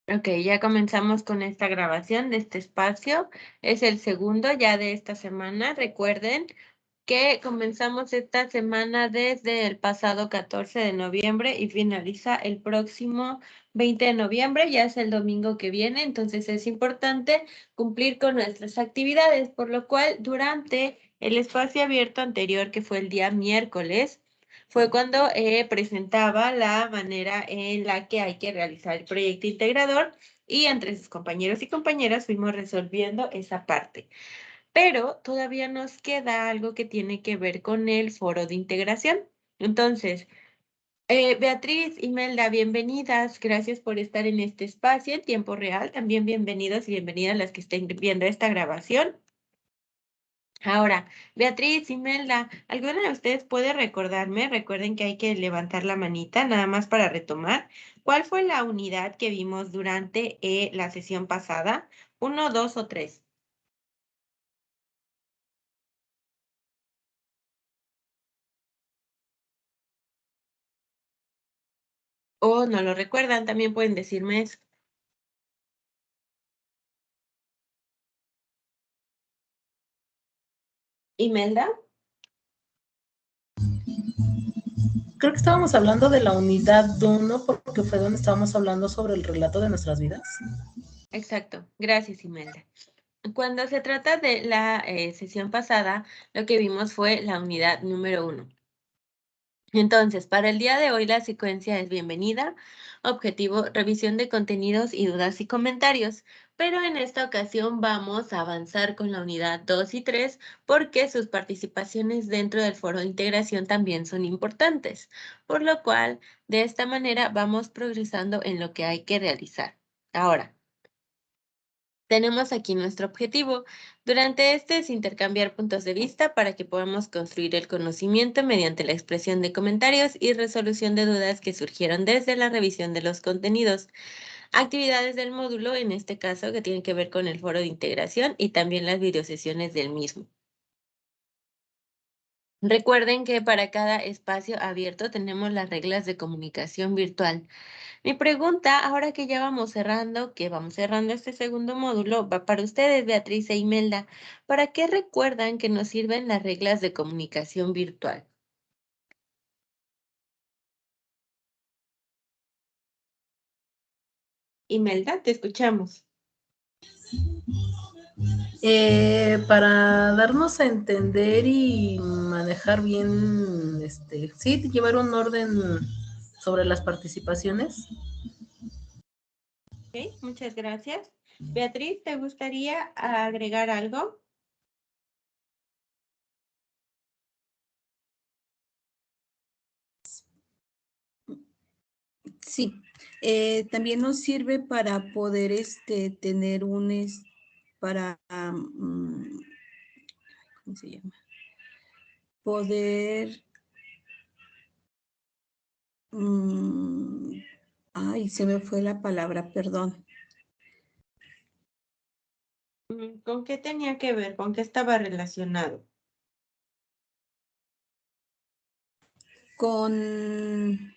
Ok, ya comenzamos con esta grabación de este espacio. Es el segundo ya de esta semana. Recuerden que comenzamos esta semana desde el pasado 14 de noviembre y finaliza el próximo 20 de noviembre, ya es el domingo que viene, entonces es importante cumplir con nuestras actividades, por lo cual durante el espacio abierto anterior, que fue el día miércoles, fue cuando presentaba la manera en la que hay que realizar el proyecto integrador y entre sus compañeros y compañeras fuimos resolviendo esa parte. Pero todavía nos queda algo que tiene que ver con el foro de integración. Entonces, Beatriz, Imelda, bienvenidas. Gracias por estar en este espacio en tiempo real. También bienvenidos y bienvenidas las que estén viendo esta grabación. Ahora, Beatriz, Imelda, ¿alguna de ustedes puede recordarme? Recuerden que hay que levantar la manita nada más para retomar. ¿Cuál fue la unidad que vimos durante la sesión pasada? ¿Uno, dos o tres? O no lo recuerdan, también pueden decirme eso. Imelda. Creo que estábamos hablando de la unidad 1 porque fue donde estábamos hablando sobre el relato de nuestras vidas. Exacto, gracias Imelda. Cuando se trata de la sesión pasada, lo que vimos fue la unidad número 1. Entonces, para el día de hoy la secuencia es bienvenida, objetivo, revisión de contenidos y dudas y comentarios, pero en esta ocasión vamos a avanzar con la unidad 2 y 3 porque sus participaciones dentro del foro de integración también son importantes, por lo cual de esta manera vamos progresando en lo que hay que realizar. Ahora, tenemos aquí nuestro objetivo. Durante este es intercambiar puntos de vista para que podamos construir el conocimiento mediante la expresión de comentarios y resolución de dudas que surgieron desde la revisión de los contenidos. Actividades del módulo, en este caso, que tienen que ver con el foro de integración y también las videosesiones del mismo. Recuerden que para cada espacio abierto tenemos las reglas de comunicación virtual. Mi pregunta, ahora que ya vamos cerrando, este segundo módulo, va para ustedes, Beatriz e Imelda. ¿Para qué recuerdan que nos sirven las reglas de comunicación virtual? Imelda, te escuchamos. Para darnos a entender y manejar bien, sí, llevar un orden sobre las participaciones. Ok, muchas gracias. Beatriz, ¿te gustaría agregar algo? Sí, también nos sirve para poder tener para, ¿cómo se llama? Poder, ay, se me fue la palabra, perdón. ¿Con qué tenía que ver? ¿Con qué estaba relacionado? Con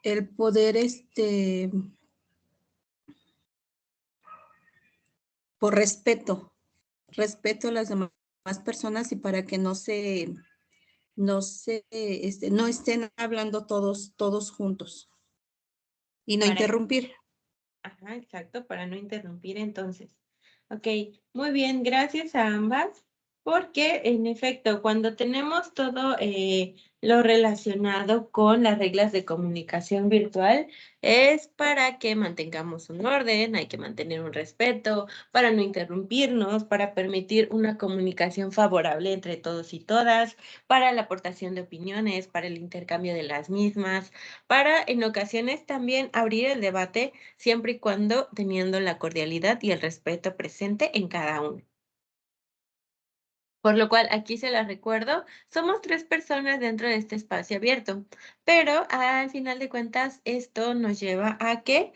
el poder, por respeto a las demás personas y para que no estén hablando todos juntos y no Para, interrumpir. ajá, exacto, para no interrumpir entonces. Ok, muy bien, gracias a ambas, porque en efecto, cuando tenemos todo lo relacionado con las reglas de comunicación virtual, es para que mantengamos un orden, hay que mantener un respeto, para no interrumpirnos, para permitir una comunicación favorable entre todos y todas, para la aportación de opiniones, para el intercambio de las mismas, para en ocasiones también abrir el debate siempre y cuando teniendo la cordialidad y el respeto presente en cada uno. Por lo cual, aquí se las recuerdo, somos 3 personas dentro de este espacio abierto, pero al final de cuentas esto nos lleva a que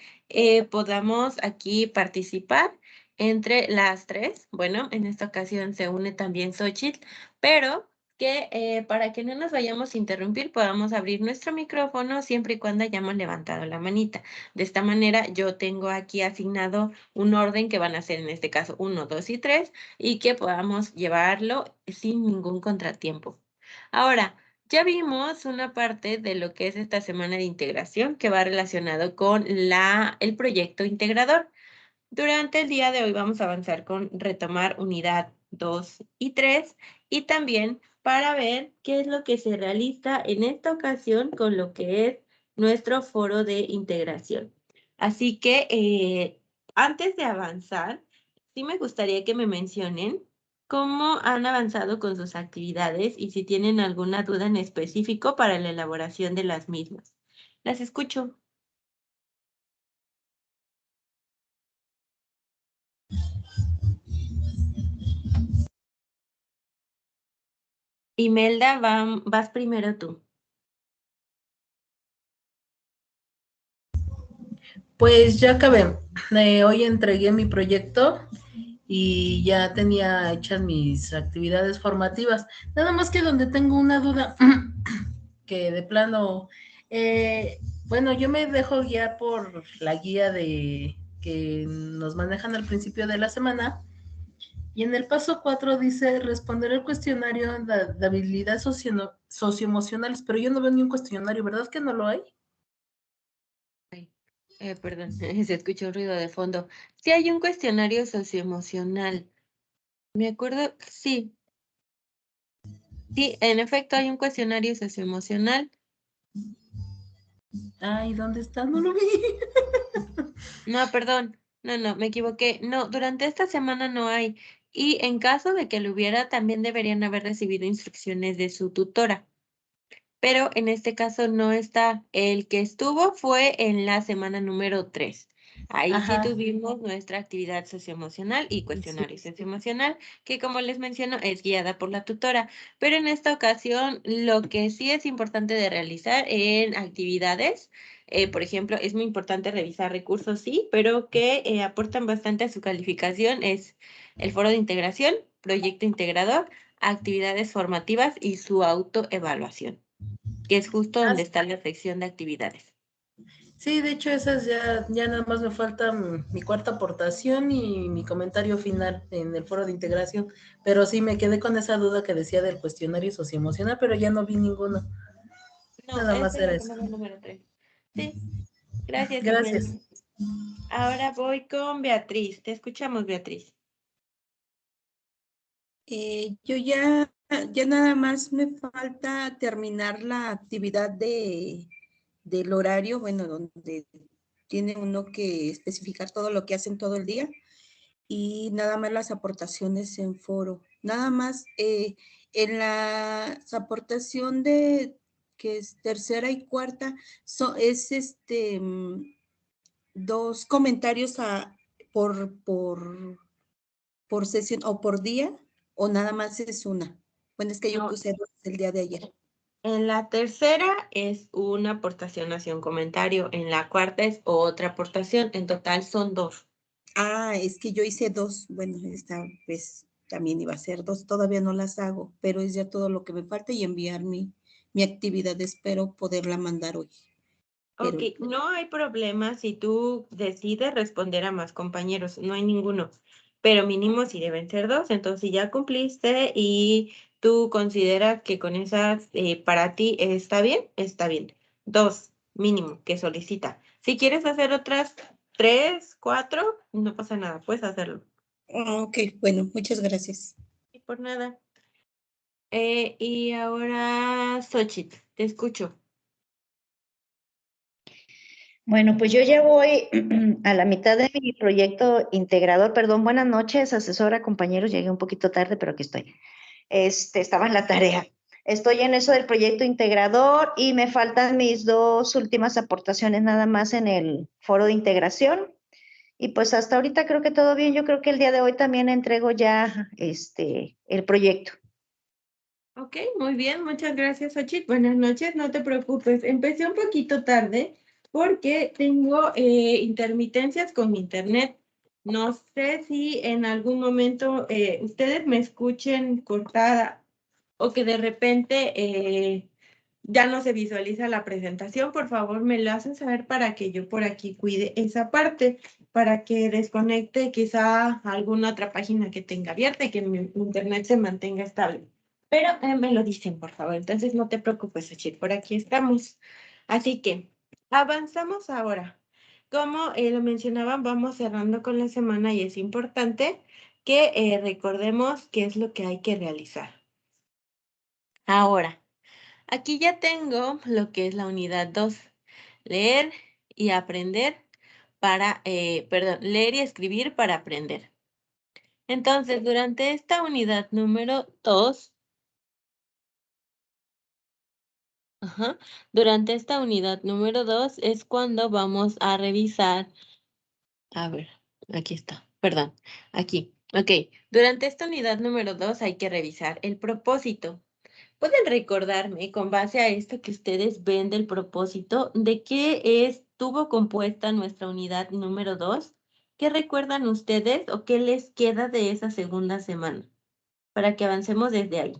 podamos aquí participar entre las 3. Bueno, en esta ocasión se une también Xochitl, pero que para que no nos vayamos a interrumpir, podamos abrir nuestro micrófono siempre y cuando hayamos levantado la manita. De esta manera, yo tengo aquí asignado un orden que van a ser en este caso 1, 2 y 3 y que podamos llevarlo sin ningún contratiempo. Ahora, ya vimos una parte de lo que es esta semana de integración que va relacionado con el proyecto integrador. Durante el día de hoy vamos a avanzar con retomar unidad 2 y 3 y también para ver qué es lo que se realiza en esta ocasión con lo que es nuestro foro de integración. Así que antes de avanzar, sí me gustaría que me mencionen cómo han avanzado con sus actividades y si tienen alguna duda en específico para la elaboración de las mismas. Las escucho. Imelda, vas primero tú. Pues ya acabé. Hoy entregué mi proyecto y ya tenía hechas mis actividades formativas. Nada más que donde tengo una duda, que de plano, bueno, yo me dejo guiar por la guía de que nos manejan al principio de la semana. Y en el paso 4 dice responder el cuestionario de habilidades socioemocionales, pero yo no veo ni un cuestionario, ¿verdad que no lo hay? Perdón, se escuchó un ruido de fondo. Sí hay un cuestionario socioemocional. Me acuerdo, sí, en efecto hay un cuestionario socioemocional. Ay, ¿dónde está? No lo vi. No, perdón, no, me equivoqué. No, durante esta semana no hay. Y en caso de que lo hubiera, también deberían haber recibido instrucciones de su tutora. Pero en este caso no está. El que estuvo fue en la semana número 3. Ahí sí Ajá, tuvimos nuestra actividad socioemocional y sí. cuestionario socioemocional, que como les menciono es guiada por la tutora. Pero en esta ocasión lo que sí es importante de realizar en actividades, por ejemplo, es muy importante revisar recursos, sí, pero que aportan bastante a su calificación es el foro de integración, proyecto integrador, actividades formativas y su autoevaluación, que es justo Ah, donde está la sección de actividades. sí, de hecho esas ya nada más me falta mi cuarta aportación y mi comentario final en el foro de integración, pero sí me quedé con esa duda que decía del cuestionario socioemocional, pero ya no vi ninguno, No, nada es más en era la eso. semana número 3. Sí, gracias, Gracias. Imelda. Ahora voy con Beatriz. Te escuchamos, Beatriz. Yo ya nada más me falta terminar la actividad del horario, bueno, donde tiene uno que especificar todo lo que hacen todo el día y nada más las aportaciones en foro. Nada más en la aportación de que es tercera y cuarta, es dos comentarios por sesión o por día o nada más es una. Bueno, es que yo No, puse dos el día de ayer. en la tercera es una aportación hacia un comentario. En la cuarta es otra aportación. En total son 2. Ah, es que yo hice dos. Bueno, esta vez también iba a ser dos. Todavía no las hago, pero es ya todo lo que me falta y enviar mi actividad. Espero poderla mandar hoy. Ok, Pero no hay problema si tú decides responder a más compañeros, no hay ninguno, pero mínimo si deben ser 2, entonces si ya cumpliste y tú consideras que con esas para ti está bien. 2, mínimo, que solicita. Si quieres hacer otras 3, 4, no pasa nada, puedes hacerlo. ok, bueno, muchas gracias. Y por nada. Y ahora, Xochitl, te escucho. Bueno, pues yo ya voy a la mitad de mi proyecto integrador. Perdón, buenas noches, asesora, compañeros. Llegué un poquito tarde, pero aquí estoy. Estaba en la tarea. Estoy en eso del proyecto integrador y me faltan mis dos últimas aportaciones nada más en el foro de integración. Y pues hasta ahorita creo que todo bien. Yo creo que el día de hoy también entrego ya el proyecto. Ok, muy bien, muchas gracias, Xochitl. Buenas noches, no te preocupes. Empecé un poquito tarde porque tengo intermitencias con mi internet. No sé si en algún momento ustedes me escuchen cortada o que de repente ya no se visualiza la presentación, por favor me lo hacen saber para que yo por aquí cuide esa parte, para que desconecte quizá alguna otra página que tenga abierta y que mi internet se mantenga estable. Pero me lo dicen, por favor. Entonces no te preocupes, Achille, por aquí estamos. Así que avanzamos ahora. Como lo mencionaban, vamos cerrando con la semana y es importante que recordemos qué es lo que hay que realizar. Ahora, aquí ya tengo lo que es la unidad 2. Leer y aprender leer y escribir para aprender. Entonces, durante esta unidad número 2, durante esta unidad número 2 es cuando vamos a revisar. A ver, aquí está, perdón, aquí. Ok, durante esta unidad número 2 hay que revisar el propósito. ¿Pueden recordarme, con base a esto que ustedes ven del propósito, de qué estuvo compuesta nuestra unidad número 2? ¿Qué recuerdan ustedes o qué les queda de esa segunda semana? Para que avancemos desde ahí.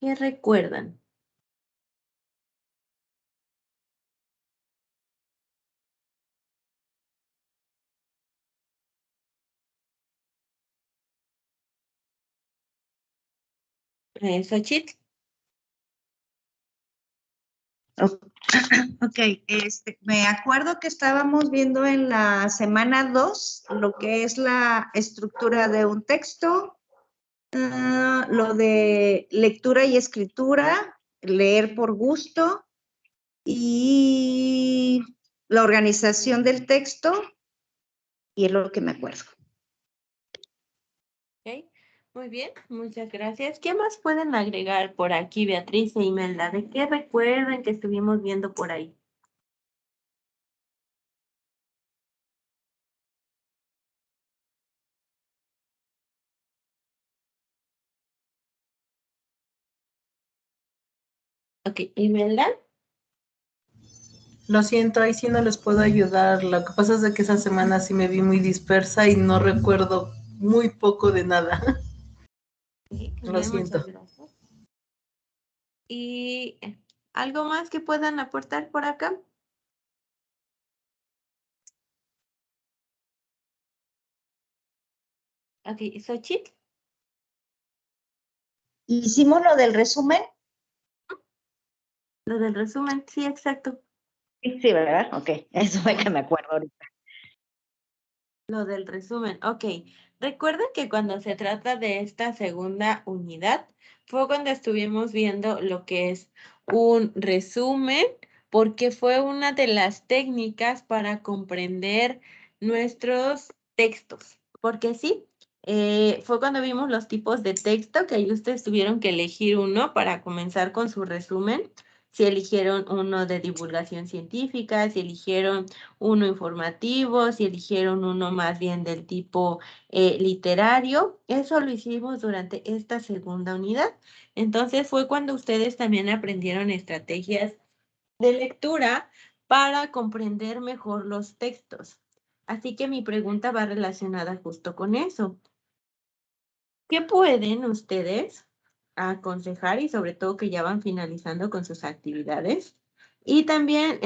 ¿Qué recuerdan? Xochitl. Ok, me acuerdo que estábamos viendo en la semana 2 lo que es la estructura de un texto, lo de lectura y escritura, leer por gusto y la organización del texto, y es lo que me acuerdo. Ok, muy bien, muchas gracias. ¿Qué más pueden agregar por aquí, Beatriz e Imelda? ¿De qué recuerdan que estuvimos viendo por ahí? Ok, Imelda. Lo siento, ahí sí no les puedo ayudar. Lo que pasa es de que esa semana sí me vi muy dispersa y no recuerdo muy poco de nada. Sí, muy Lo bien, muchas siento. gracias. ¿Y algo más que puedan aportar por acá? Ok, Xochitl. ¿Hicimos lo del resumen? Lo del resumen, sí, exacto. Sí, ¿verdad? Ok, eso fue que me acuerdo ahorita. Lo del resumen, ok. Recuerden que cuando se trata de esta segunda unidad, fue cuando estuvimos viendo lo que es un resumen, porque fue una de las técnicas para comprender nuestros textos. Porque sí, fue cuando vimos los tipos de texto que ahí ustedes tuvieron que elegir uno para comenzar con su resumen. Si eligieron uno de divulgación científica, si eligieron uno informativo, si eligieron uno más bien del tipo literario. Eso lo hicimos durante esta segunda unidad. Entonces fue cuando ustedes también aprendieron estrategias de lectura para comprender mejor los textos. Así que mi pregunta va relacionada justo con eso. ¿Qué pueden ustedes aconsejar y sobre todo que ya van finalizando con sus actividades? Y también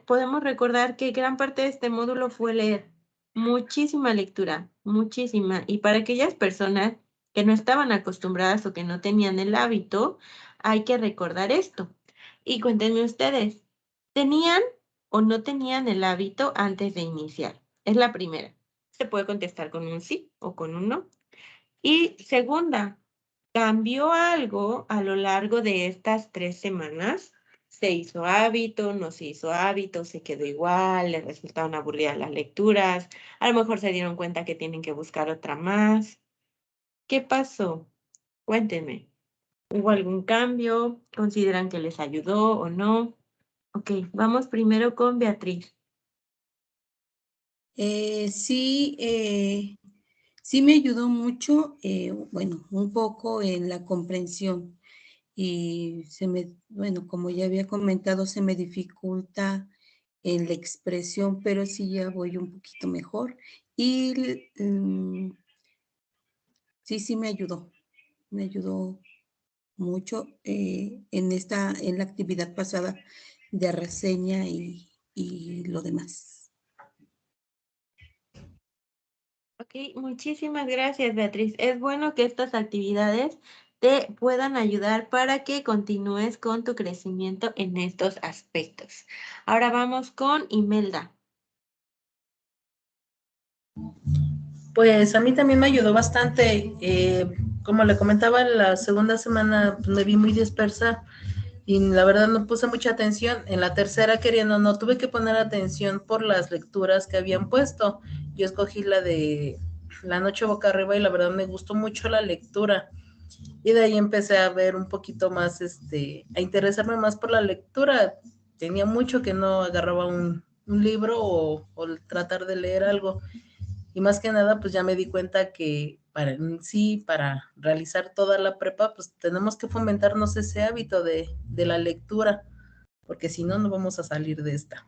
podemos recordar que gran parte de este módulo fue leer muchísima lectura, muchísima. Y para aquellas personas que no estaban acostumbradas o que no tenían el hábito, hay que recordar esto. Y cuéntenme ustedes, ¿tenían o no tenían el hábito antes de iniciar? Es la primera. Se puede contestar con un sí o con un no. Y segunda, ¿cambió algo a lo largo de estas 3 semanas? ¿Se hizo hábito, no se hizo hábito, se quedó igual, les resultaron aburridas las lecturas? A lo mejor se dieron cuenta que tienen que buscar otra más. ¿Qué pasó? Cuéntenme. ¿Hubo algún cambio? ¿Consideran que les ayudó o no? Ok, vamos primero con Beatriz. Sí me ayudó mucho, bueno, un poco en la comprensión y bueno, como ya había comentado, se me dificulta en la expresión, pero sí ya voy un poquito mejor. Y sí me ayudó mucho en la actividad pasada de reseña y lo demás. Ok, muchísimas gracias, Beatriz. Es bueno que estas actividades te puedan ayudar para que continúes con tu crecimiento en estos aspectos. Ahora vamos con Imelda. Pues a mí también me ayudó bastante. Como le comentaba, la segunda semana pues, me vi muy dispersa y la verdad no puse mucha atención. En la tercera, queriendo no, tuve que poner atención por las lecturas que habían puesto. Yo escogí la de La noche boca arriba y la verdad me gustó mucho la lectura. Y de ahí empecé a ver un poquito más, a interesarme más por la lectura. Tenía mucho que no agarraba un libro o tratar de leer algo. Y más que nada, pues ya me di cuenta que para realizar toda la prepa, pues tenemos que fomentarnos ese hábito de la lectura, porque si no, no vamos a salir de esta.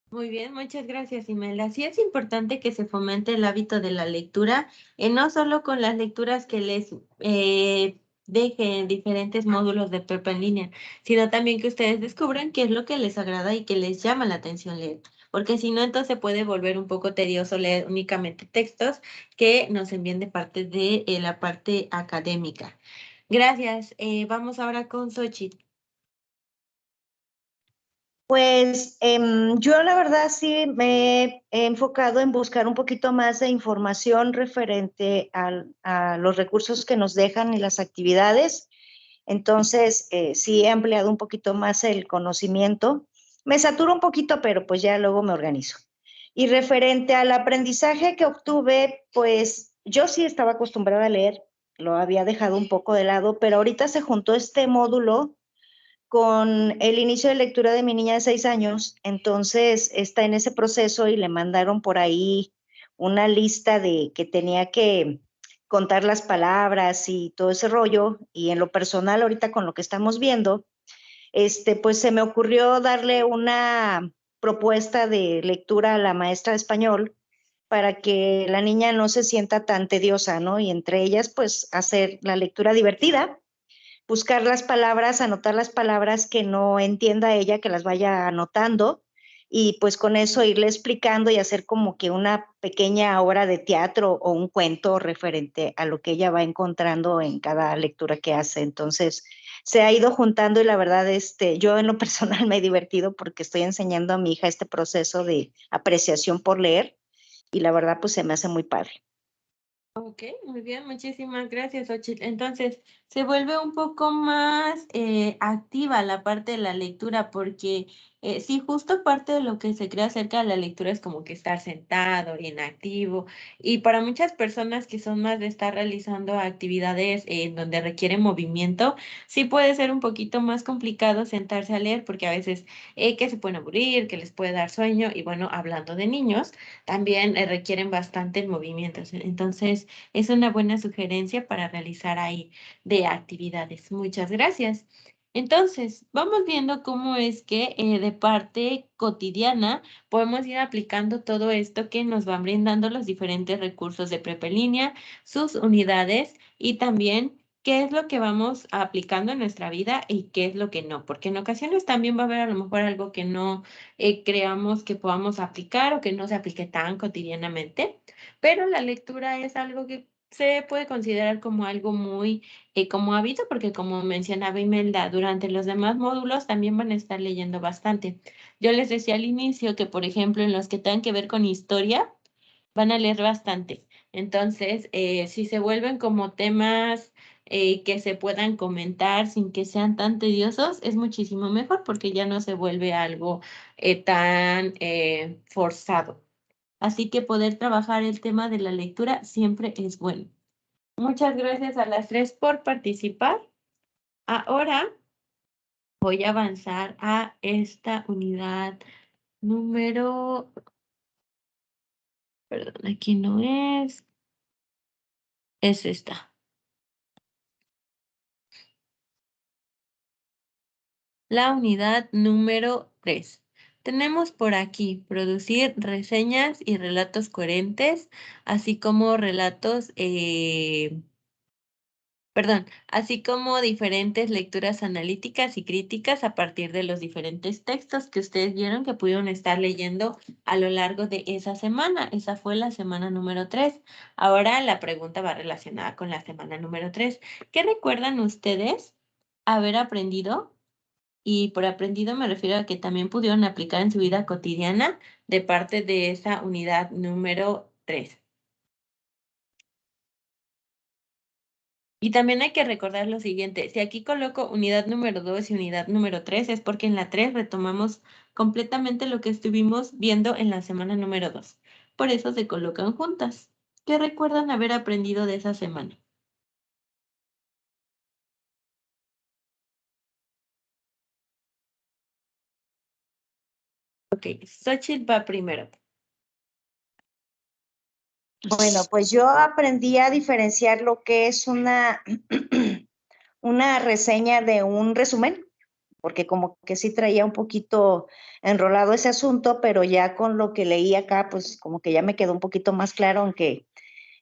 Muy bien, muchas gracias, Imelda. Sí es importante que se fomente el hábito de la lectura, no solo con las lecturas que les deje en diferentes módulos de prepa en línea, sino también que ustedes descubran qué es lo que les agrada y que les llama la atención leer, porque si no, entonces puede volver un poco tedioso leer únicamente textos que nos envíen de parte de la parte académica. Gracias. Vamos ahora con Xochitl. Pues yo la verdad sí me he enfocado en buscar un poquito más de información referente a los recursos que nos dejan y las actividades. Entonces, sí he ampliado un poquito más el conocimiento. Me saturo un poquito, pero pues ya luego me organizo. Y referente al aprendizaje que obtuve, pues yo sí estaba acostumbrada a leer, lo había dejado un poco de lado, pero ahorita se juntó este módulo con el inicio de lectura de mi niña de 6 años, entonces está en ese proceso y le mandaron por ahí una lista de que tenía que contar las palabras y todo ese rollo, y en lo personal ahorita con lo que estamos viendo, pues se me ocurrió darle una propuesta de lectura a la maestra de español para que la niña no se sienta tan tediosa, ¿no? Y entre ellas, pues hacer la lectura divertida, buscar las palabras, anotar las palabras que no entienda ella, que las vaya anotando y pues con eso irle explicando y hacer como que una pequeña obra de teatro o un cuento referente a lo que ella va encontrando en cada lectura que hace. Entonces, se ha ido juntando y la verdad, yo en lo personal me he divertido porque estoy enseñando a mi hija este proceso de apreciación por leer y la verdad, pues se me hace muy padre. Ok, muy bien, muchísimas gracias, Xochitl. Entonces, se vuelve un poco más activa la parte de la lectura, porque sí, justo parte de lo que se cree acerca de la lectura es como que estar sentado, inactivo, y para muchas personas que son más de estar realizando actividades en donde requieren movimiento, sí puede ser un poquito más complicado sentarse a leer, porque a veces que se pueden aburrir, que les puede dar sueño, y bueno, hablando de niños, también requieren bastante el movimiento. Entonces, es una buena sugerencia para realizar ahí de actividades. Muchas gracias. Entonces, vamos viendo cómo es que de parte cotidiana podemos ir aplicando todo esto que nos van brindando los diferentes recursos de prepa en línea, sus unidades y también qué es lo que vamos aplicando en nuestra vida y qué es lo que no, porque en ocasiones también va a haber a lo mejor algo que no creamos que podamos aplicar o que no se aplique tan cotidianamente, pero la lectura es algo que se puede considerar como algo muy como hábito, porque como mencionaba Imelda, durante los demás módulos también van a estar leyendo bastante. Yo les decía al inicio que, por ejemplo, en los que tengan que ver con historia, van a leer bastante. Entonces, si se vuelven como temas que se puedan comentar sin que sean tan tediosos, es muchísimo mejor porque ya no se vuelve algo tan forzado. Así que poder trabajar el tema de la lectura siempre es bueno. Muchas gracias a las tres por participar. Ahora voy a avanzar a esta unidad número, perdón, aquí no es esta. La unidad número 3. Tenemos por aquí producir reseñas y relatos coherentes, así como así como diferentes lecturas analíticas y críticas a partir de los diferentes textos que ustedes vieron que pudieron estar leyendo a lo largo de esa semana. Esa fue la semana número 3. Ahora la pregunta va relacionada con la semana número 3. ¿Qué recuerdan ustedes haber aprendido? Y por aprendido me refiero a que también pudieron aplicar en su vida cotidiana de parte de esa unidad número 3. Y también hay que recordar lo siguiente, si aquí coloco unidad número 2 y unidad número 3 es porque en la 3 retomamos completamente lo que estuvimos viendo en la semana número 2. Por eso se colocan juntas. ¿Qué recuerdan haber aprendido de esa semana? Ok, Xochitl va primero. Bueno, pues yo aprendí a diferenciar lo que es una reseña de un resumen, porque como que sí traía un poquito enrolado ese asunto, pero ya con lo que leí acá, pues como que ya me quedó un poquito más claro, aunque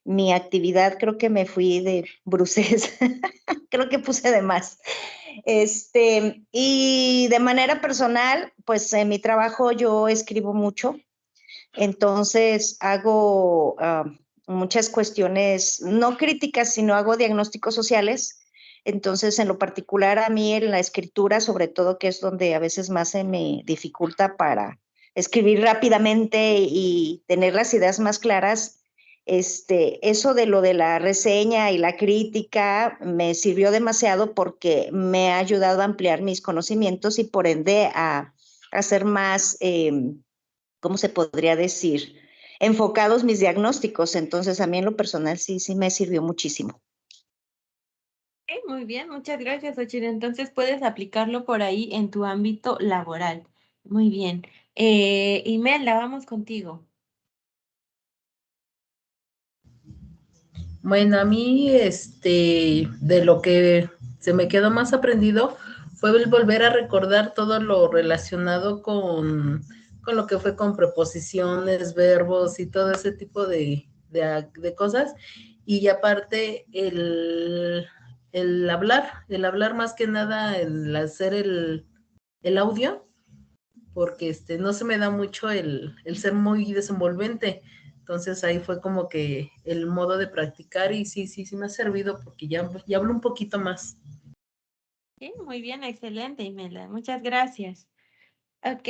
mi actividad creo que me fui de bruces, creo que puse de más. Y de manera personal, pues en mi trabajo yo escribo mucho, entonces hago muchas cuestiones, no críticas, sino hago diagnósticos sociales. Entonces, en lo particular a mí en la escritura, sobre todo, que es donde a veces más se me dificulta para escribir rápidamente y tener las ideas más claras, eso de lo de la reseña y la crítica me sirvió demasiado porque me ha ayudado a ampliar mis conocimientos y por ende a hacer más, ¿cómo se podría decir? Enfocados mis diagnósticos. Entonces, a mí en lo personal sí me sirvió muchísimo. Muy bien, muchas gracias, Xochitl. Entonces puedes aplicarlo por ahí en tu ámbito laboral. Muy bien. Imelda, vamos contigo. Bueno, a mí, de lo que se me quedó más aprendido fue el volver a recordar todo lo relacionado con lo que fue con preposiciones, verbos y todo ese tipo de cosas. Y aparte, el hablar más que nada, el hacer el audio, porque no se me da mucho el ser muy desenvolvente. Entonces ahí fue como que el modo de practicar y sí me ha servido porque ya hablo un poquito más. Sí, muy bien, excelente, Imelda. Muchas gracias. Ok,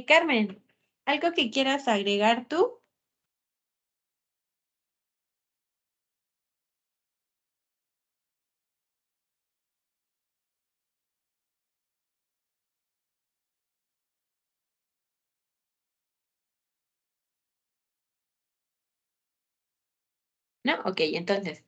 Carmen, ¿algo que quieras agregar tú? No, ok, entonces,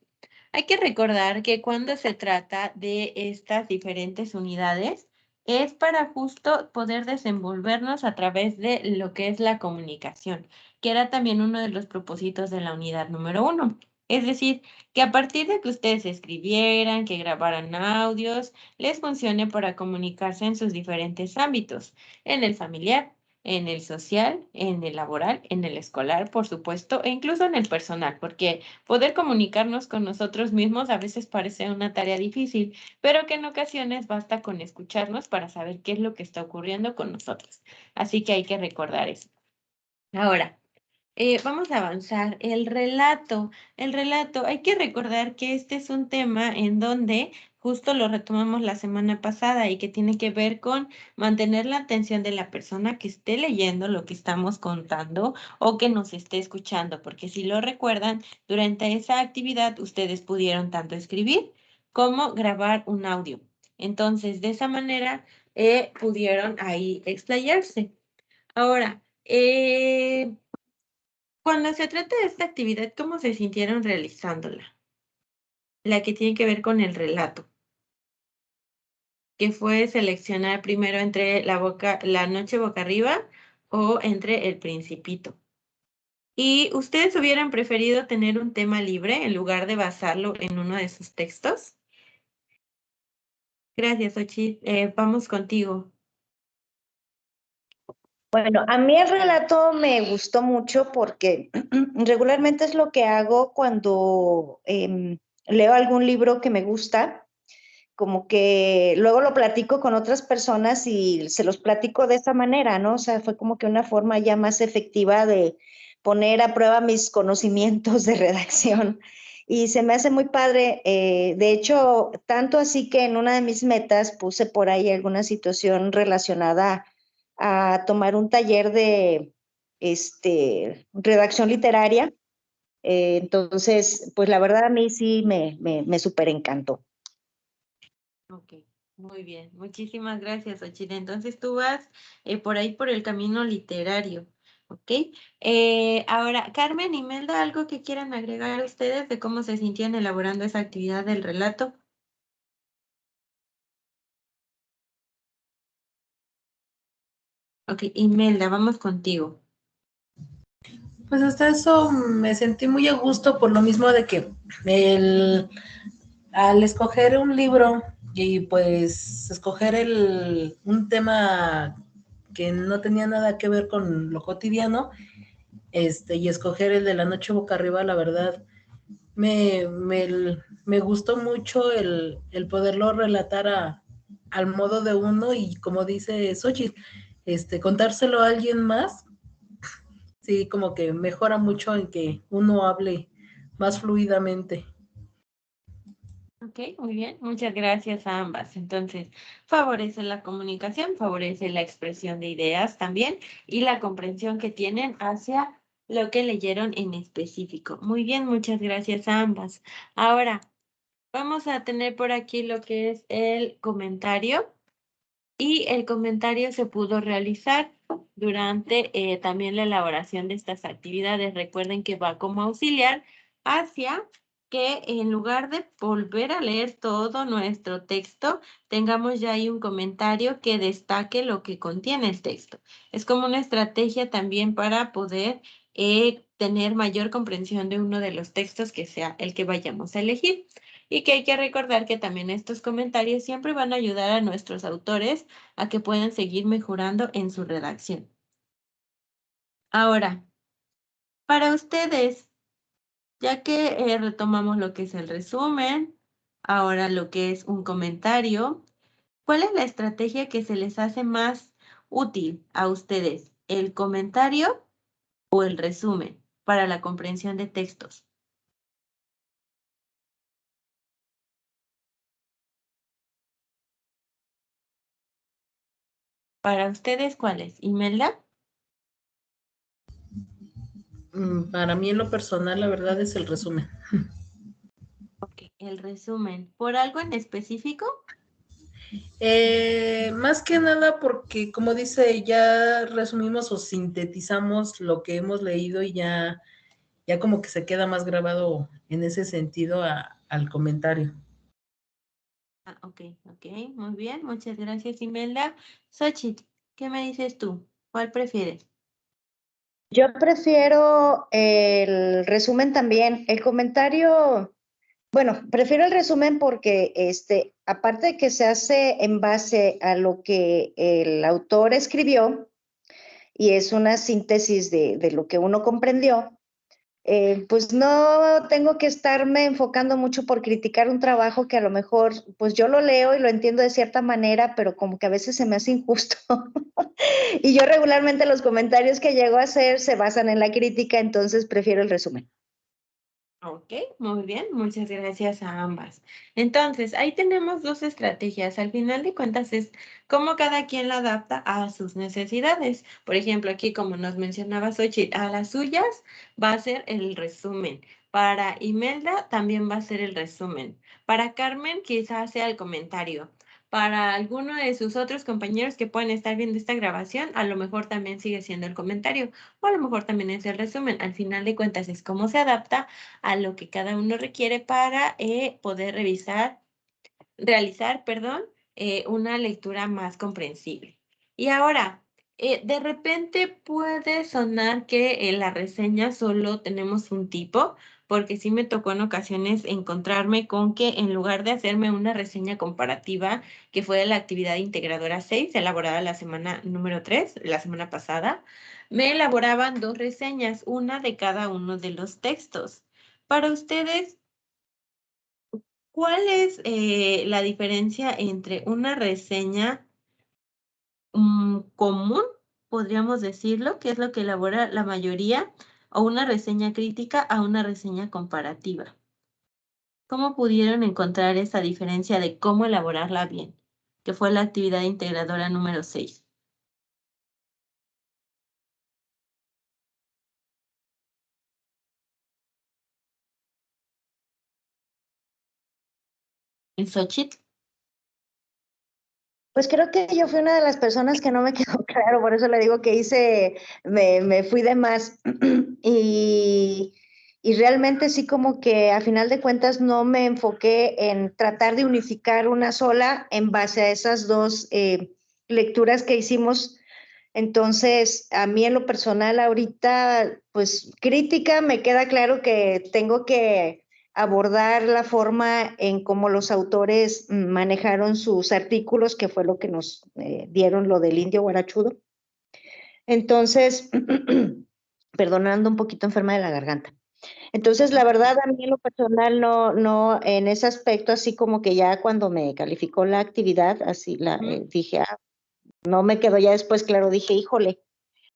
hay que recordar que cuando se trata de estas diferentes unidades, es para justo poder desenvolvernos a través de lo que es la comunicación, que era también uno de los propósitos de la unidad número 1. Es decir, que a partir de que ustedes escribieran, que grabaran audios, les funcione para comunicarse en sus diferentes ámbitos, en el familiar, en el social, en el laboral, en el escolar, por supuesto, e incluso en el personal, porque poder comunicarnos con nosotros mismos a veces parece una tarea difícil, pero que en ocasiones basta con escucharnos para saber qué es lo que está ocurriendo con nosotros. Así que hay que recordar eso. Ahora, vamos a avanzar. El relato, hay que recordar que este es un tema en donde justo lo retomamos la semana pasada y que tiene que ver con mantener la atención de la persona que esté leyendo lo que estamos contando o que nos esté escuchando, porque si lo recuerdan, durante esa actividad ustedes pudieron tanto escribir como grabar un audio. Entonces, de esa manera, pudieron ahí explayarse. Ahora, cuando se trata de esta actividad, ¿cómo se sintieron realizándola? La que tiene que ver con el relato, que fue seleccionar primero entre la noche boca arriba o entre el Principito. ¿Y ustedes hubieran preferido tener un tema libre en lugar de basarlo en uno de sus textos? Gracias, Ochi. Vamos contigo. Bueno, a mí el relato me gustó mucho porque regularmente es lo que hago cuando leo algún libro que me gusta, como que luego lo platico con otras personas y se los platico de esa manera, ¿no? O sea, fue como que una forma ya más efectiva de poner a prueba mis conocimientos de redacción y se me hace muy padre. De hecho, tanto así que en una de mis metas puse por ahí alguna situación relacionada a tomar un taller de redacción literaria. Entonces, pues la verdad a mí sí me súper encantó. Ok, muy bien. Muchísimas gracias, Ochil. Entonces tú vas por ahí por el camino literario, ¿ok? Ahora, Carmen y Melda, ¿algo que quieran agregar a ustedes de cómo se sintieron elaborando esa actividad del relato? Ok, Imelda, vamos contigo. Pues hasta eso me sentí muy a gusto por lo mismo de que al escoger un libro y pues escoger un tema que no tenía nada que ver con lo cotidiano, y escoger el de La Noche Boca Arriba, la verdad, me, me, me gustó mucho el poderlo relatar al modo de uno y como dice Xochitl, contárselo a alguien más, sí, como que mejora mucho en que uno hable más fluidamente. Ok, muy bien. Muchas gracias a ambas. Entonces, favorece la comunicación, favorece la expresión de ideas también y la comprensión que tienen hacia lo que leyeron en específico. Muy bien, muchas gracias a ambas. Ahora, vamos a tener por aquí lo que es el comentario y el comentario se pudo realizar durante también la elaboración de estas actividades. Recuerden que va como auxiliar hacia que en lugar de volver a leer todo nuestro texto, tengamos ya ahí un comentario que destaque lo que contiene el texto. Es como una estrategia también para poder tener mayor comprensión de uno de los textos que sea el que vayamos a elegir. Y que hay que recordar que también estos comentarios siempre van a ayudar a nuestros autores a que puedan seguir mejorando en su redacción. Ahora, para ustedes, ya que retomamos lo que es el resumen, ahora lo que es un comentario, ¿cuál es la estrategia que se les hace más útil a ustedes? ¿El comentario o el resumen para la comprensión de textos? Para ustedes, ¿cuál es? ¿Imelda? Para mí en lo personal, la verdad es el resumen. Ok, el resumen. ¿Por algo en específico? Más que nada porque, como dice, ya resumimos o sintetizamos lo que hemos leído y ya como que se queda más grabado en ese sentido al comentario. Ah, ok, ok, muy bien, muchas gracias, Imelda. Xochitl, ¿qué me dices tú? ¿Cuál prefieres? Yo prefiero el resumen también. El comentario, bueno, prefiero el resumen porque aparte de que se hace en base a lo que el autor escribió y es una síntesis de lo que uno comprendió, pues no tengo que estarme enfocando mucho por criticar un trabajo que a lo mejor, pues yo lo leo y lo entiendo de cierta manera, pero como que a veces se me hace injusto. Y yo regularmente los comentarios que llego a hacer se basan en la crítica, entonces prefiero el resumen. Ok, muy bien, muchas gracias a ambas. Entonces, ahí tenemos dos estrategias. Al final de cuentas es cómo cada quien la adapta a sus necesidades. Por ejemplo, aquí como nos mencionaba Xochitl, a las suyas va a ser el resumen. Para Imelda también va a ser el resumen. Para Carmen quizás sea el comentario. Para alguno de sus otros compañeros que pueden estar viendo esta grabación, a lo mejor también sigue siendo el comentario o a lo mejor también es el resumen. Al final de cuentas es cómo se adapta a lo que cada uno requiere para poder realizar, perdón, una lectura más comprensible. Y ahora, de repente puede sonar que en la reseña solo tenemos un tipo, porque sí me tocó en ocasiones encontrarme con que en lugar de hacerme una reseña comparativa, que fue de la actividad integradora 6, elaborada la semana número 3, la semana pasada, me elaboraban 2 reseñas, una de cada uno de los textos. Para ustedes, ¿cuál es la diferencia entre una reseña común, podríamos decirlo, que es lo que elabora la mayoría, o una reseña crítica a una reseña comparativa? ¿Cómo pudieron encontrar esa diferencia de cómo elaborarla bien? Que fue la actividad integradora número 6. ¿En Xochitl? Pues creo que yo fui una de las personas que no me quedó claro, por eso le digo que me fui de más. Y realmente sí como que a final de cuentas no me enfoqué en tratar de unificar una sola en base a esas dos lecturas que hicimos. Entonces, a mí en lo personal ahorita, pues crítica, me queda claro que tengo que abordar la forma en cómo los autores manejaron sus artículos, que fue lo que nos dieron lo del indio guarachudo. Entonces, perdonando un poquito enferma de la garganta. Entonces, la verdad, a mí en lo personal no, en ese aspecto, así como que ya cuando me calificó la actividad, así dije, no me quedó ya después claro, dije, híjole,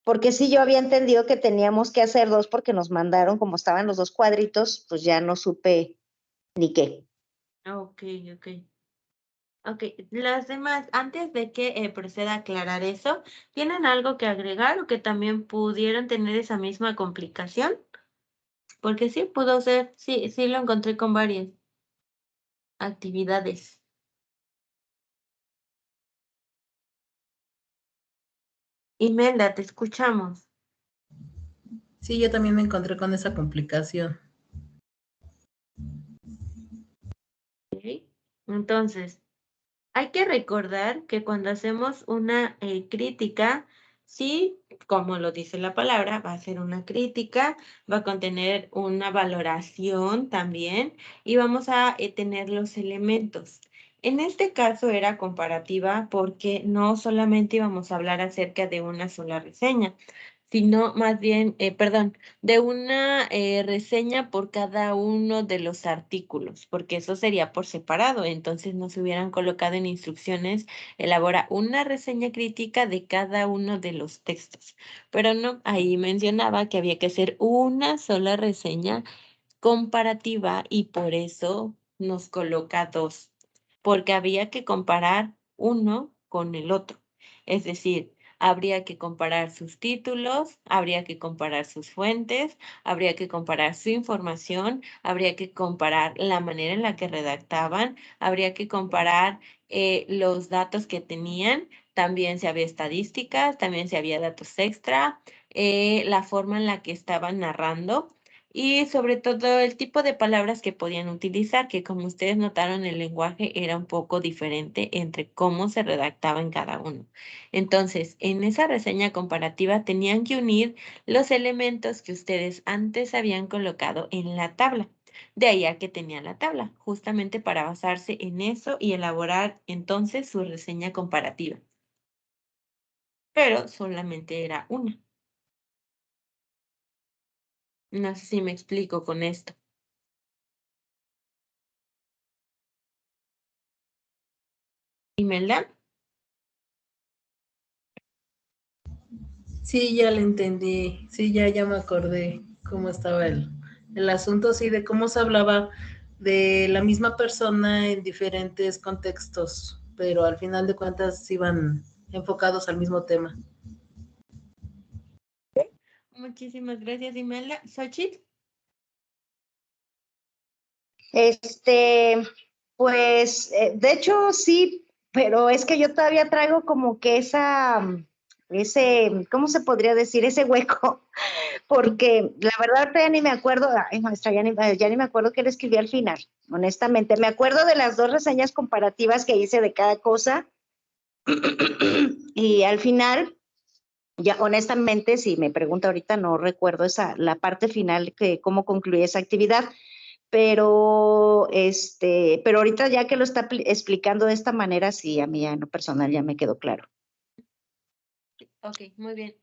porque sí yo había entendido que teníamos que hacer 2 porque nos mandaron, como estaban los 2 cuadritos, pues ya no supe ni qué. Ok, ok. Ok, las demás, antes de que proceda a aclarar eso, ¿tienen algo que agregar o que también pudieron tener esa misma complicación? Porque sí pudo ser, sí lo encontré con varias actividades. Imelda, te escuchamos. Sí, yo también me encontré con esa complicación. Ok. Entonces, hay que recordar que cuando hacemos una crítica, sí, como lo dice la palabra, va a ser una crítica, va a contener una valoración también y vamos a tener los elementos. En este caso era comparativa porque no solamente íbamos a hablar acerca de una sola reseña, sino más bien, perdón, de una reseña por cada uno de los artículos, porque eso sería por separado, entonces nos hubieran colocado en instrucciones, elabora una reseña crítica de cada uno de los textos, pero no, ahí mencionaba que había que hacer una sola reseña comparativa y por eso nos coloca 2, porque había que comparar uno con el otro. Es decir, habría que comparar sus títulos, habría que comparar sus fuentes, habría que comparar su información, habría que comparar la manera en la que redactaban, habría que comparar los datos que tenían, también si había estadísticas, también si había datos extra, la forma en la que estaban narrando y sobre todo el tipo de palabras que podían utilizar, que como ustedes notaron, el lenguaje era un poco diferente entre cómo se redactaba en cada uno. Entonces, en esa reseña comparativa tenían que unir los elementos que ustedes antes habían colocado en la tabla. De ahí a que tenían la tabla, justamente para basarse en eso y elaborar entonces su reseña comparativa. Pero solamente era una. No sé si me explico con esto. ¿Imelda? Sí, ya le entendí. Sí, ya me acordé cómo estaba el asunto, sí, de cómo se hablaba de la misma persona en diferentes contextos, pero al final de cuentas iban enfocados al mismo tema. Muchísimas gracias, Imelda. ¿Xochitl? Pues, de hecho sí, pero es que yo todavía traigo como que ¿cómo se podría decir? Ese hueco, porque la verdad ahorita ya ni me acuerdo, ay, maestra, ya ni me acuerdo qué le escribí al final, honestamente. Me acuerdo de las 2 reseñas comparativas que hice de cada cosa y al final Ya, honestamente, si me pregunta ahorita, no recuerdo la parte final, que cómo concluye esa actividad, pero ahorita ya que lo está explicando de esta manera, sí, a mí en lo personal ya me quedó claro. Ok, muy bien.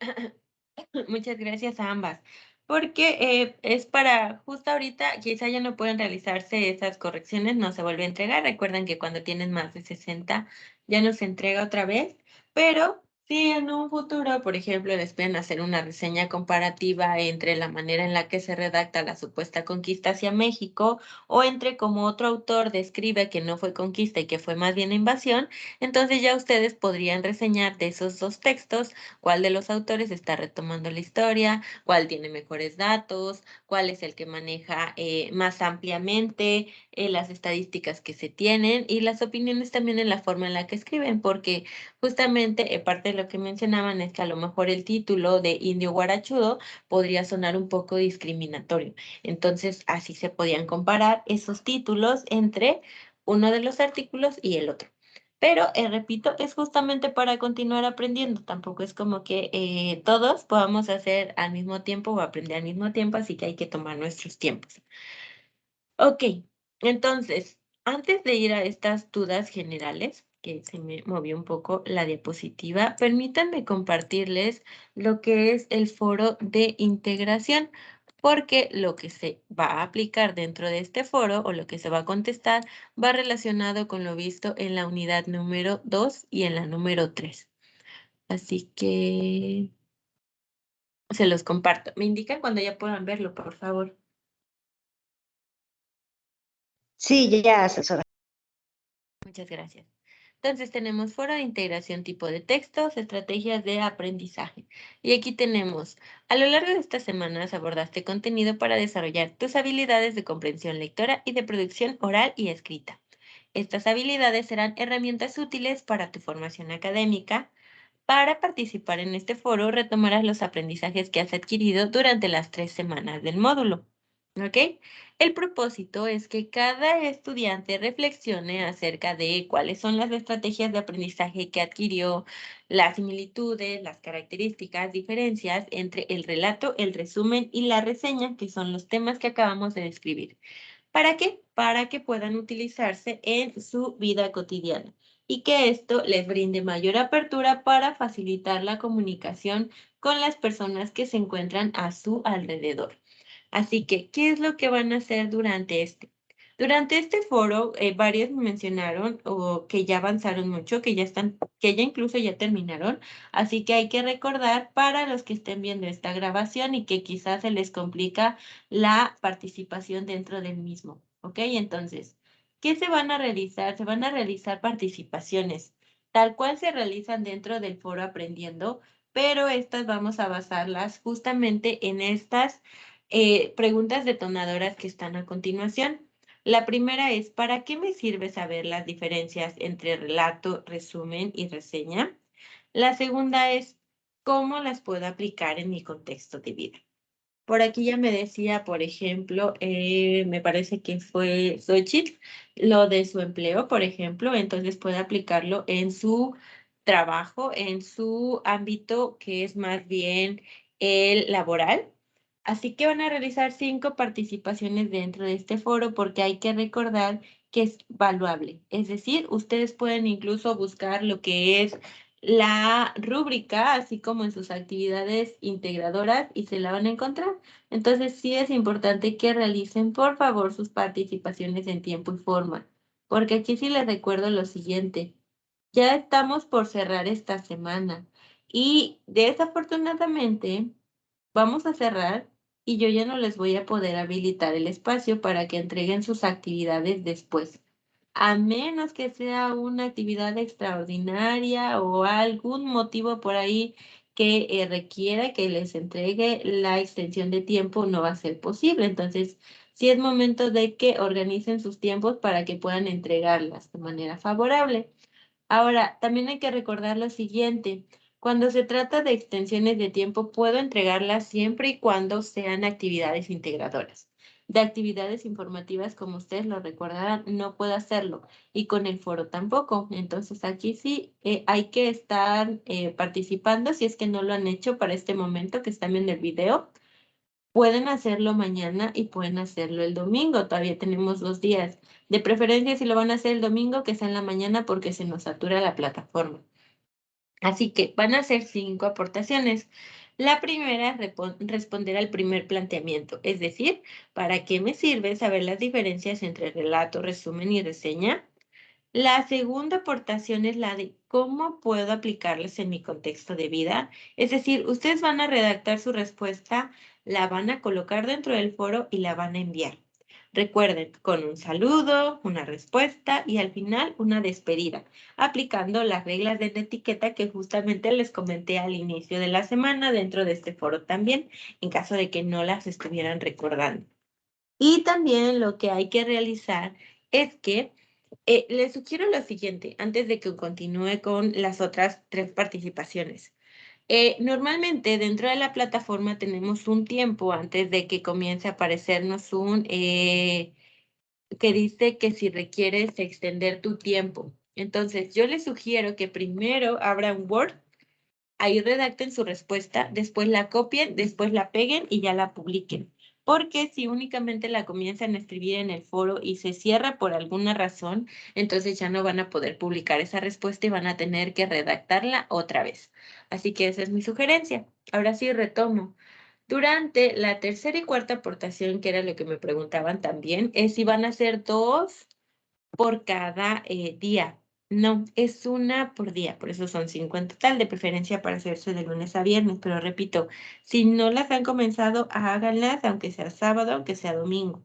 Muchas gracias a ambas. Porque es para, justo ahorita, quizá ya no pueden realizarse esas correcciones, no se vuelve a entregar. Recuerden que cuando tienen más de 60 ya no se entrega otra vez, pero si en un futuro, por ejemplo, les piden hacer una reseña comparativa entre la manera en la que se redacta la supuesta conquista hacia México o entre cómo otro autor describe que no fue conquista y que fue más bien invasión, entonces ya ustedes podrían reseñar de esos dos textos cuál de los autores está retomando la historia, cuál tiene mejores datos, cuál es el que maneja más ampliamente las estadísticas que se tienen y las opiniones también en la forma en la que escriben, porque justamente parte de lo que mencionaban es que a lo mejor el título de Indio Guarachudo podría sonar un poco discriminatorio. Entonces, así se podían comparar esos títulos entre uno de los artículos y el otro. Pero, repito, es justamente para continuar aprendiendo. Tampoco es como que todos podamos hacer al mismo tiempo o aprender al mismo tiempo, así que hay que tomar nuestros tiempos. Ok, entonces, antes de ir a estas dudas generales, que se me movió un poco la diapositiva, permítanme compartirles lo que es el foro de integración, porque lo que se va a aplicar dentro de este foro o lo que se va a contestar va relacionado con lo visto en la unidad número 2 y en la número 3. Así que se los comparto. Me indican cuando ya puedan verlo, por favor. Sí, ya, asesora. Muchas gracias. Entonces tenemos foro de integración tipo de textos, estrategias de aprendizaje. Y aquí tenemos, a lo largo de estas semanas abordaste contenido para desarrollar tus habilidades de comprensión lectora y de producción oral y escrita. Estas habilidades serán herramientas útiles para tu formación académica. Para participar en este foro, retomarás los aprendizajes que has adquirido durante las 3 semanas del módulo. ¿Ok? El propósito es que cada estudiante reflexione acerca de cuáles son las estrategias de aprendizaje que adquirió, las similitudes, las características, diferencias entre el relato, el resumen y la reseña, que son los temas que acabamos de describir. ¿Para qué? Para que puedan utilizarse en su vida cotidiana y que esto les brinde mayor apertura para facilitar la comunicación con las personas que se encuentran a su alrededor. Así que, ¿qué es lo que van a hacer durante este? Durante este foro, varios me mencionaron o que ya avanzaron mucho, que ya están, que ya incluso ya terminaron. Así que hay que recordar para los que estén viendo esta grabación y que quizás se les complica la participación dentro del mismo. ¿Ok? Entonces, ¿qué se van a realizar? Se van a realizar participaciones, tal cual se realizan dentro del foro aprendiendo, pero estas vamos a basarlas justamente en estas preguntas detonadoras que están a continuación. La primera es, ¿para qué me sirve saber las diferencias entre relato, resumen y reseña? La segunda es, ¿cómo las puedo aplicar en mi contexto de vida? Por aquí ya me decía, por ejemplo, me parece que fue Xochitl, lo de su empleo, por ejemplo, entonces puede aplicarlo en su trabajo, en su ámbito que es más bien el laboral. Así que van a realizar 5 participaciones dentro de este foro porque hay que recordar que es valuable. Es decir, ustedes pueden incluso buscar lo que es la rúbrica, así como en sus actividades integradoras y se la van a encontrar. Entonces, sí es importante que realicen, por favor, sus participaciones en tiempo y forma, porque aquí sí les recuerdo lo siguiente. Ya estamos por cerrar esta semana y desafortunadamente vamos a cerrar y yo ya no les voy a poder habilitar el espacio para que entreguen sus actividades después. A menos que sea una actividad extraordinaria o algún motivo por ahí que requiera que les entregue la extensión de tiempo, no va a ser posible. Entonces, sí es momento de que organicen sus tiempos para que puedan entregarlas de manera favorable. Ahora, también hay que recordar lo siguiente. Cuando se trata de extensiones de tiempo, puedo entregarlas siempre y cuando sean actividades integradoras. de actividades informativas, como ustedes lo recordarán, no puedo hacerlo. Y con el foro tampoco. Entonces aquí sí hay que estar participando si es que no lo han hecho para este momento que están viendo el video. Pueden hacerlo mañana y pueden hacerlo el domingo. Todavía tenemos 2 días. De preferencia, si lo van a hacer el domingo, que sea en la mañana porque se nos satura la plataforma. Así que van a hacer 5 aportaciones. La primera es responder al primer planteamiento, es decir, ¿para qué me sirve saber las diferencias entre relato, resumen y reseña? La segunda aportación es la de cómo puedo aplicarlas en mi contexto de vida. Es decir, ustedes van a redactar su respuesta, la van a colocar dentro del foro y la van a enviar. Recuerden, con un saludo, una respuesta y al final una despedida, aplicando las reglas de la etiqueta que justamente les comenté al inicio de la semana dentro de este foro también, en caso de que no las estuvieran recordando. Y también lo que hay que realizar es que les sugiero lo siguiente, antes de que continúe con las otras 3 participaciones. Normalmente dentro de la plataforma tenemos un tiempo antes de que comience a aparecernos un que dice que si requieres extender tu tiempo. Entonces, yo les sugiero que primero abra un Word, ahí redacten su respuesta, después la copien, después la peguen y ya la publiquen. Porque si únicamente la comienzan a escribir en el foro y se cierra por alguna razón, entonces ya no van a poder publicar esa respuesta y van a tener que redactarla otra vez. Así que esa es mi sugerencia. Ahora sí retomo. Durante la tercera y cuarta aportación, que era lo que me preguntaban también, es si van a ser 2 por cada día. No, es una por día, por eso son 5 en total, de preferencia para hacerse de lunes a viernes, pero repito, si no las han comenzado, háganlas, aunque sea sábado, aunque sea domingo.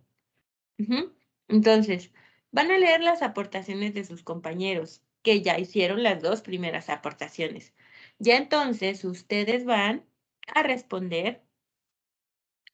Entonces, van a leer las aportaciones de sus compañeros, que ya hicieron las 2 primeras aportaciones. Ya entonces, ustedes van a responder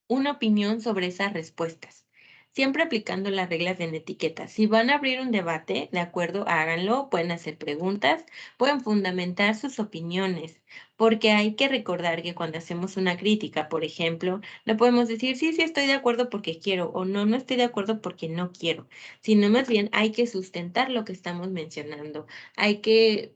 una opinión sobre esas respuestas, siempre aplicando las reglas de la etiqueta. Si van a abrir un debate, de acuerdo, háganlo, pueden hacer preguntas, pueden fundamentar sus opiniones, porque hay que recordar que cuando hacemos una crítica, por ejemplo, no podemos decir, sí, sí estoy de acuerdo porque quiero, o no, no estoy de acuerdo porque no quiero, sino más bien hay que sustentar lo que estamos mencionando, hay que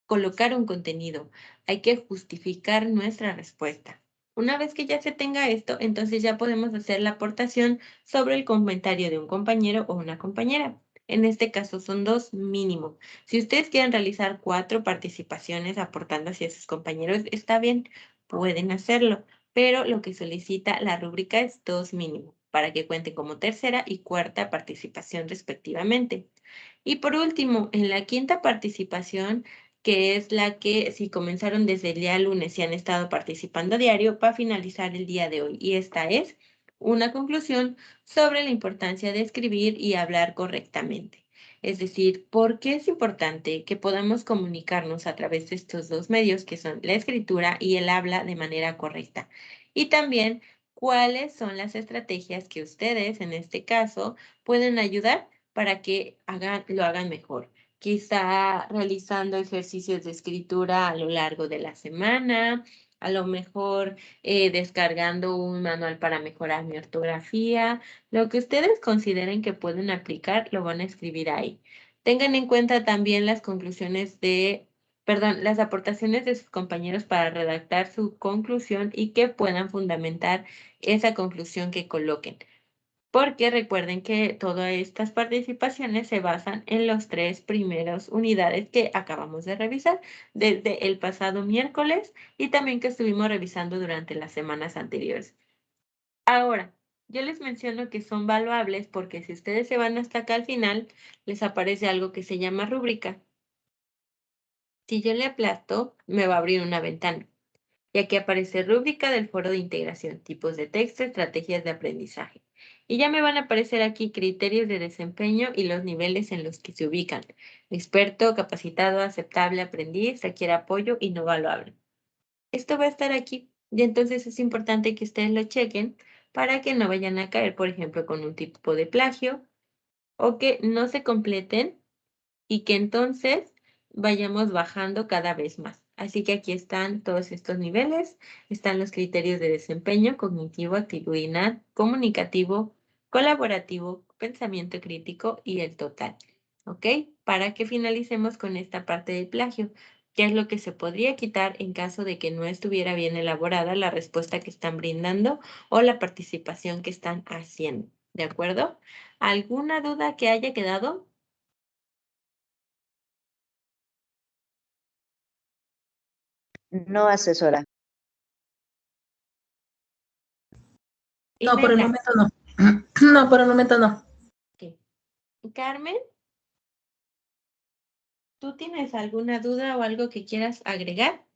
colocar un contenido, hay que justificar nuestra respuesta. Una vez que ya se tenga esto, entonces ya podemos hacer la aportación sobre el comentario de un compañero o una compañera. En este caso son 2 mínimo. Si ustedes quieren realizar 4 participaciones aportando hacia sus compañeros, está bien, pueden hacerlo, pero lo que solicita la rúbrica es 2 mínimo, para que cuente como tercera y cuarta participación respectivamente. Y por último, en la quinta participación, que es la que si comenzaron desde el día lunes y han estado participando a diario, va a finalizar el día de hoy. Y esta es una conclusión sobre la importancia de escribir y hablar correctamente. Es decir, ¿por qué es importante que podamos comunicarnos a través de estos 2 medios, que son la escritura y el habla de manera correcta? Y también, ¿cuáles son las estrategias que ustedes, en este caso, pueden ayudar para que lo hagan mejor? Quizá realizando ejercicios de escritura a lo largo de la semana, a lo mejor descargando un manual para mejorar mi ortografía. Lo que ustedes consideren que pueden aplicar, lo van a escribir ahí. Tengan en cuenta también las conclusiones las aportaciones de sus compañeros para redactar su conclusión y que puedan fundamentar esa conclusión que coloquen. Porque recuerden que todas estas participaciones se basan en los 3 primeros unidades que acabamos de revisar desde el pasado miércoles y también que estuvimos revisando durante las semanas anteriores. Ahora, yo les menciono que son valuables porque si ustedes se van hasta acá al final, les aparece algo que se llama rúbrica. Si yo le aplasto, me va a abrir una ventana. Y aquí aparece rúbrica del foro de integración, tipos de texto, estrategias de aprendizaje. Y ya me van a aparecer aquí criterios de desempeño y los niveles en los que se ubican. Experto, capacitado, aceptable, aprendiz, requiere apoyo y no valuable. Esto va a estar aquí y entonces es importante que ustedes lo chequen para que no vayan a caer, por ejemplo, con un tipo de plagio o que no se completen y que entonces vayamos bajando cada vez más. Así que aquí están todos estos niveles, están los criterios de desempeño cognitivo, actitudinal, comunicativo, colaborativo, pensamiento crítico y el total. ¿Ok? Para que finalicemos con esta parte del plagio, ¿qué es lo que se podría quitar en caso de que no estuviera bien elaborada la respuesta que están brindando o la participación que están haciendo? ¿De acuerdo? ¿Alguna duda que haya quedado? No, asesora. No, por el Imelda. momento no. No, por el momento no. Ok. Carmen, ¿tú tienes alguna duda o algo que quieras agregar?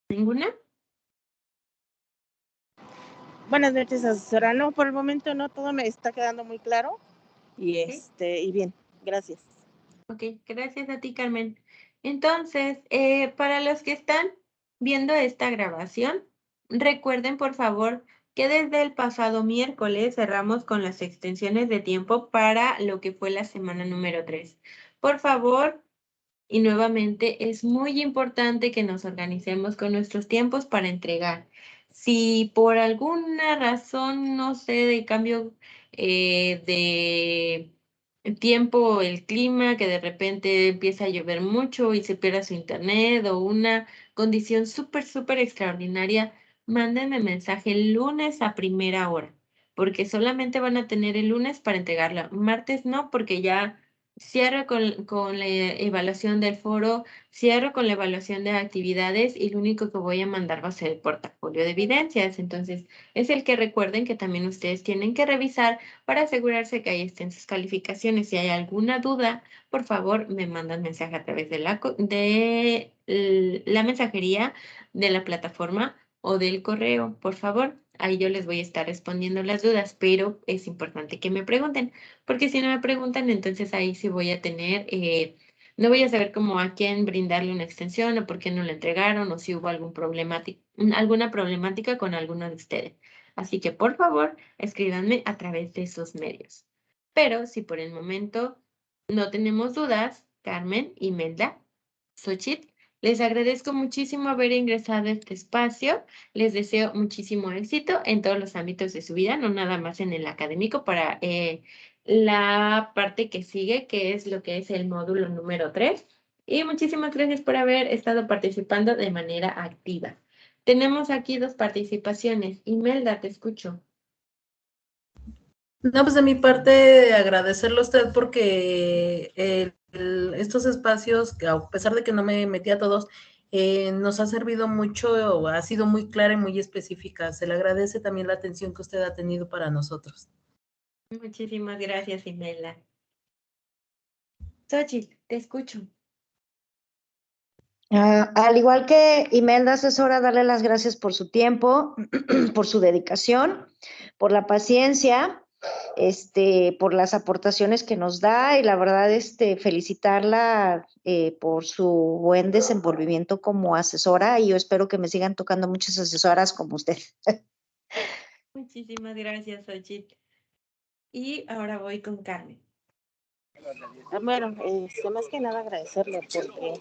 ¿Ninguna? Buenas noches, asesora. No, por el momento no, todo me está quedando muy claro y y bien, gracias. Ok, gracias a ti, Carmen. Entonces, para los que están viendo esta grabación, recuerden por favor que desde el pasado miércoles cerramos con las extensiones de tiempo para lo que fue la semana número 3. Por favor, y nuevamente es muy importante que nos organicemos con nuestros tiempos para entregar. Si por alguna razón, no sé, de cambio de tiempo, el clima, que de repente empieza a llover mucho y se pierde su internet o una condición súper extraordinaria, mándenme mensaje el lunes a primera hora, porque solamente van a tener el lunes para entregarla. Martes no, porque ya cierro con la evaluación del foro, cierro con la evaluación de actividades y lo único que voy a mandar va a ser el portafolio de evidencias. Entonces, es el que recuerden que también ustedes tienen que revisar para asegurarse que ahí estén sus calificaciones. Si hay alguna duda, por favor, me mandan mensaje a través de la mensajería de la plataforma o del correo, por favor. Ahí yo les voy a estar respondiendo las dudas, pero es importante que me pregunten, porque si no me preguntan, entonces ahí sí voy a tener, no voy a saber cómo a quién brindarle una extensión o por qué no la entregaron o si hubo alguna problemática con alguno de ustedes. Así que por favor, escríbanme a través de esos medios. Pero si por el momento no tenemos dudas, Carmen, Imelda, Xochitl, les agradezco muchísimo haber ingresado a este espacio. Les deseo muchísimo éxito en todos los ámbitos de su vida, no nada más en el académico, para la parte que sigue, que es lo que es el módulo número 3. Y muchísimas gracias por haber estado participando de manera activa. Tenemos aquí 2 participaciones. Imelda, te escucho. No, pues de mi parte agradecerle a usted porque estos espacios, que a pesar de que no me metí a todos, nos ha servido mucho, ha sido muy clara y muy específica. Se le agradece también la atención que usted ha tenido para nosotros. Muchísimas gracias, Imelda. Xochitl, te escucho. Al igual que Imelda, asesora, darle las gracias por su tiempo, por su dedicación, por la paciencia, por las aportaciones que nos da y la verdad, felicitarla por su buen desenvolvimiento como asesora y yo espero que me sigan tocando muchas asesoras como usted. Muchísimas gracias, Xochitl. Y ahora voy con Carmen. Bueno, más que nada agradecerle porque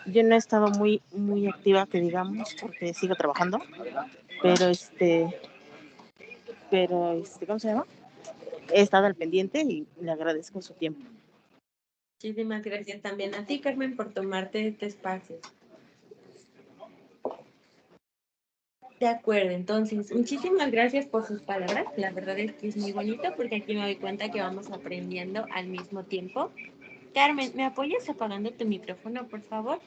yo no he estado muy activa, que digamos, porque sigo trabajando, pero ¿cómo se llama? He estado al pendiente y le agradezco su tiempo. Muchísimas gracias también a ti, Carmen, por tomarte este espacio. De acuerdo, entonces, muchísimas gracias por sus palabras. La verdad es que es muy bonito porque aquí me doy cuenta que vamos aprendiendo al mismo tiempo. Carmen, ¿me apoyas apagando tu micrófono, por favor?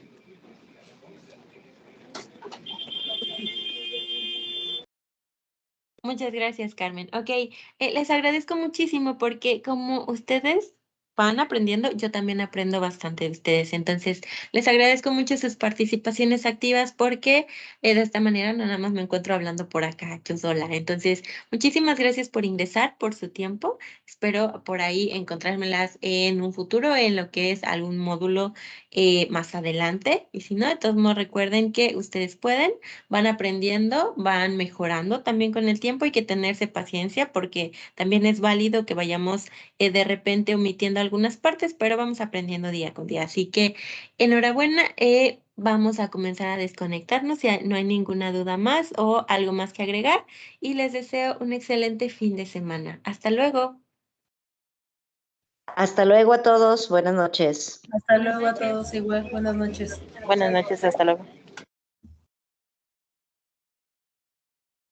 Muchas gracias, Carmen. Ok, les agradezco muchísimo porque como ustedes van aprendiendo, yo también aprendo bastante de ustedes. Entonces, les agradezco mucho sus participaciones activas porque de esta manera no nada más me encuentro hablando por acá yo sola. Entonces, muchísimas gracias por ingresar, por su tiempo. Espero por ahí encontrármelas en un futuro en lo que es algún módulo más adelante. Y si no, de todos modos, recuerden que ustedes pueden, van aprendiendo, van mejorando también con el tiempo. Hay que tenerse paciencia porque también es válido que vayamos de repente omitiendo confundiendo algunas partes, pero vamos aprendiendo día con día. Así que enhorabuena, vamos a comenzar a desconectarnos si no hay ninguna duda más o algo más que agregar y les deseo un excelente fin de semana. Hasta luego. Hasta luego a todos. Buenas noches. Hasta luego a todos, igual, buenas noches. Buenas noches, hasta luego.